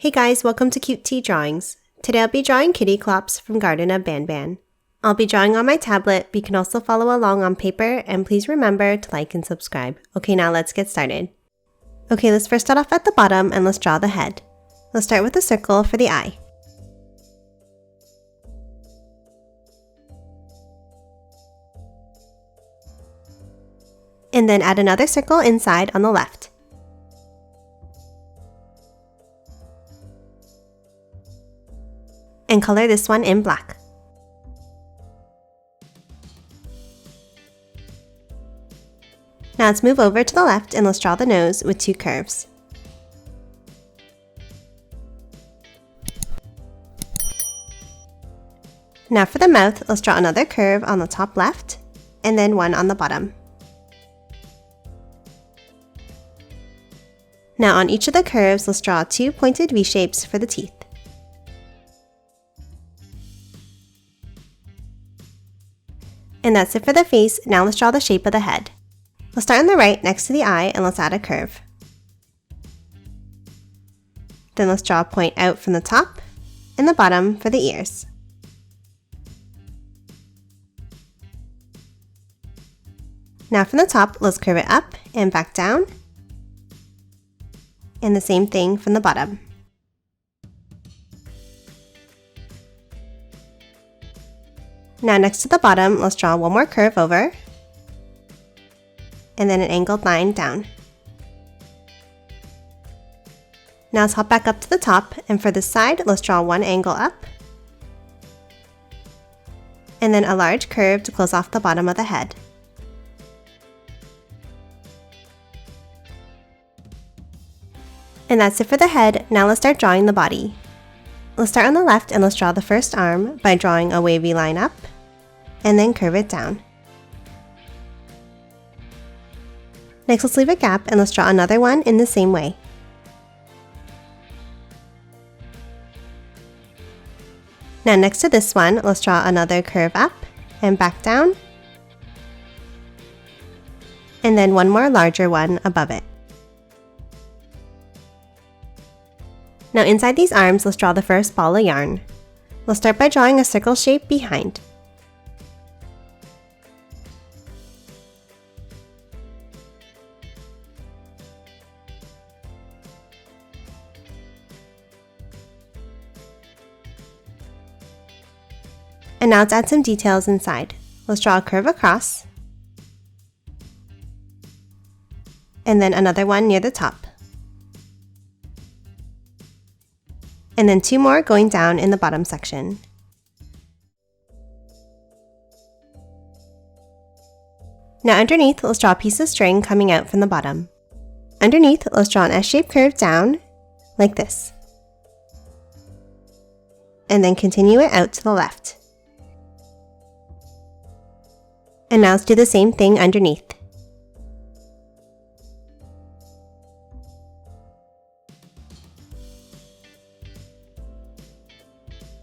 Hey guys, welcome to Cute Tea Drawings. Today I'll be drawing Kittyclops from Garten of Banban. I'll be drawing on my tablet, but you can also follow along on paper, and please remember to like and subscribe. Okay, now let's get started. Okay, let's first start off at the bottom and let's draw the head. Let's start with a circle for the eye. And then add another circle inside on the left. And color this one in black. Now let's move over to the left and let's draw the nose with two curves. Now for the mouth, let's draw another curve on the top left and then one on the bottom. Now on each of the curves, let's draw two pointed V shapes for the teeth. And that's it for the face. Now let's draw the shape of the head. Let's start on the right next to the eye and let's add a curve. Then let's draw a point out from the top and the bottom for the ears. Now from the top, let's curve it up and back down. And the same thing from the bottom. Now next to the bottom, let's draw one more curve over, and then an angled line down. Now let's hop back up to the top, and for this side, let's draw one angle up, and then a large curve to close off the bottom of the head. And that's it for the head. Now let's start drawing the body. Let's start on the left and let's draw the first arm by drawing a wavy line up and then curve it down. Next, let's leave a gap and let's draw another one in the same way. Now next to this one, let's draw another curve up and back down, and then one more larger one above it. Now inside these arms, let's draw the first ball of yarn. We'll start by drawing a circle shape behind. And now let's add some details inside. Let's draw a curve across, and then another one near the top. And then two more going down in the bottom section. Now underneath, let's draw a piece of string coming out from the bottom. Underneath, let's draw an S-shaped curve down, like this. And then continue it out to the left. And now let's do the same thing underneath.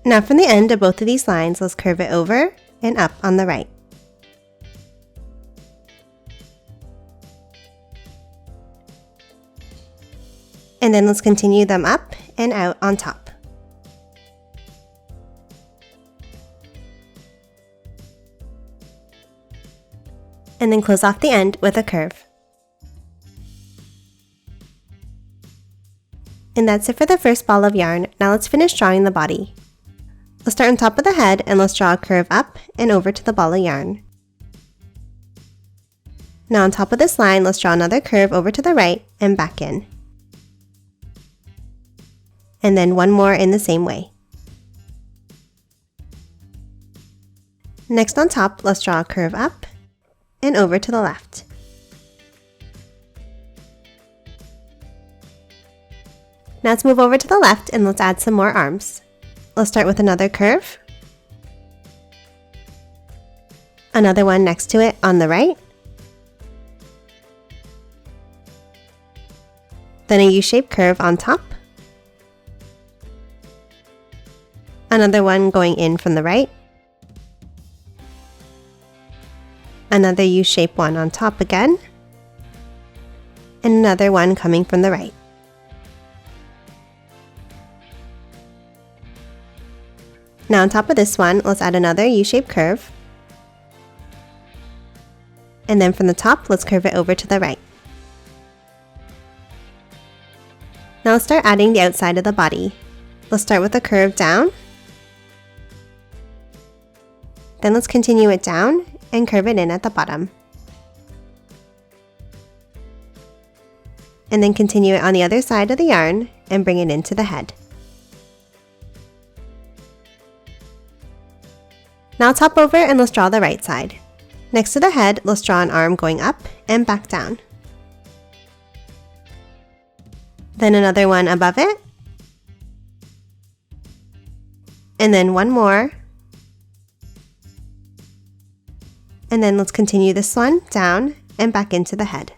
Now from the end of both of these lines, let's curve it over and up on the right. And then let's continue them up and out on top. And then close off the end with a curve. And that's it for the first ball of yarn. Now let's finish drawing the body. Let's start on top of the head and let's draw a curve up and over to the ball of yarn. Now on top of this line, let's draw another curve over to the right and back in. And then one more in the same way. Next on top, let's draw a curve up and over to the left. Now let's move over to the left and let's add some more arms. Let's start with another curve, another one next to it on the right, then a U-shaped curve on top, another one going in from the right, another U-shaped one on top again, and another one coming from the right. Now on top of this one, let's add another U-shaped curve. And then from the top, let's curve it over to the right. Now let's start adding the outside of the body. Let's start with a curve down. Then let's continue it down and curve it in at the bottom. And then continue it on the other side of the yarn and bring it into the head. Now top over and let's draw the right side. Next to the head, let's draw an arm going up and back down. Then another one above it. And then one more. And then let's continue this one down and back into the head.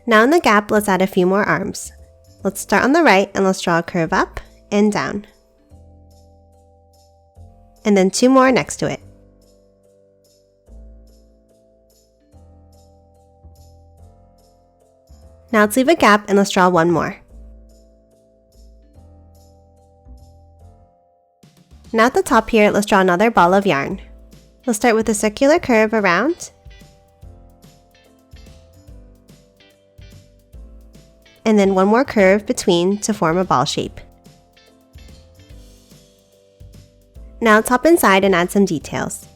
Now in the gap, let's add a few more arms. Let's start on the right and let's draw a curve up and down. And then two more next to it. Now let's leave a gap and let's draw one more. Now at the top here, let's draw another ball of yarn. Let's start with a circular curve around. And then one more curve between to form a ball shape. Now let's hop inside and add some details.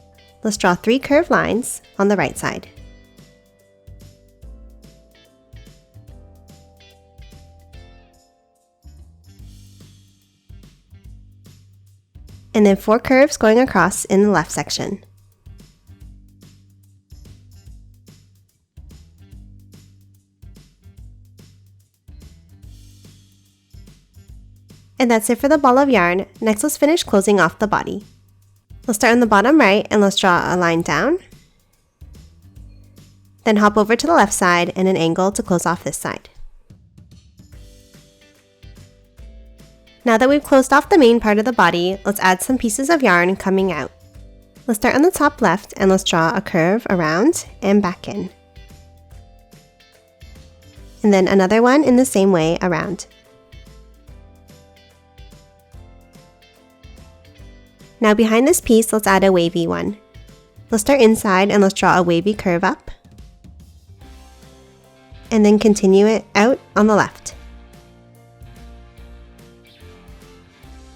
Let's draw 3 curved lines on the right side. And then 4 curves going across in the left section. And that's it for the ball of yarn. Next, let's finish closing off the body. Let's start on the bottom right and let's draw a line down. Then hop over to the left side and an angle to close off this side. Now that we've closed off the main part of the body, let's add some pieces of yarn coming out. Let's start on the top left and let's draw a curve around and back in. And then another one in the same way around. Now behind this piece, let's add a wavy one. Let's start inside and let's draw a wavy curve up. And then continue it out on the left.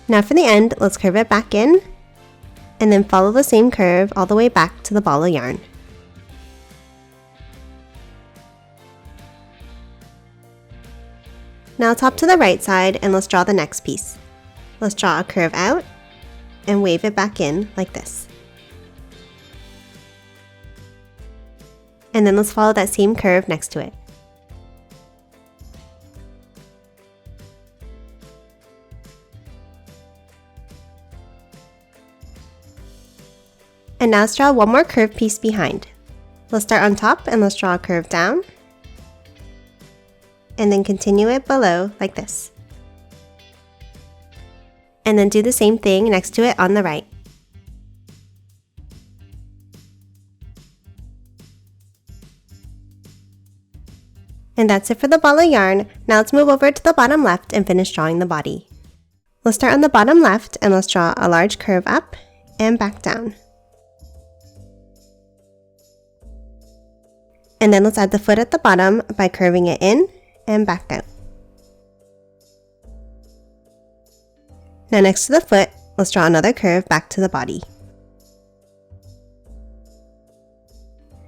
Now for the end, let's curve it back in. And then follow the same curve all the way back to the ball of yarn. Now top to the right side and let's draw the next piece. Let's draw a curve out and wave it back in like this. And then let's follow that same curve next to it. And now let's draw one more curved piece behind. Let's start on top and let's draw a curve down. And then continue it below like this. And then do the same thing next to it on the right. And that's it for the ball of yarn. Now let's move over to the bottom left and finish drawing the body. Let's start on the bottom left and let's draw a large curve up and back down. And then let's add the foot at the bottom by curving it in and back out. Now next to the foot, let's draw another curve back to the body.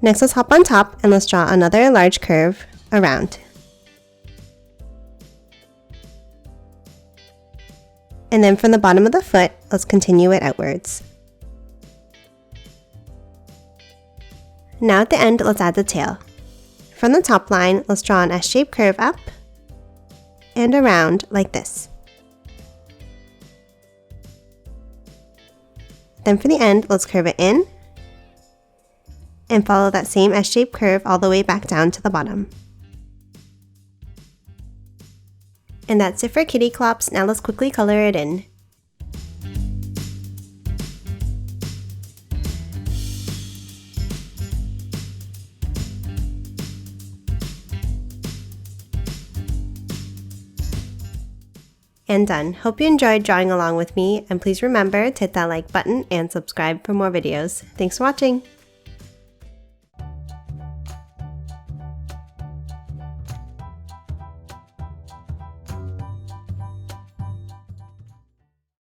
Next, let's hop on top and let's draw another large curve around. And then from the bottom of the foot, let's continue it outwards. Now at the end, let's add the tail. From the top line, let's draw an S-shaped curve up and around like this. Then for the end, let's curve it in and follow that same S-shaped curve all the way back down to the bottom. And that's it for Kittyclops. Now let's quickly color it in. And done. Hope you enjoyed drawing along with me, and please remember to hit that like button and subscribe for more videos. Thanks for watching!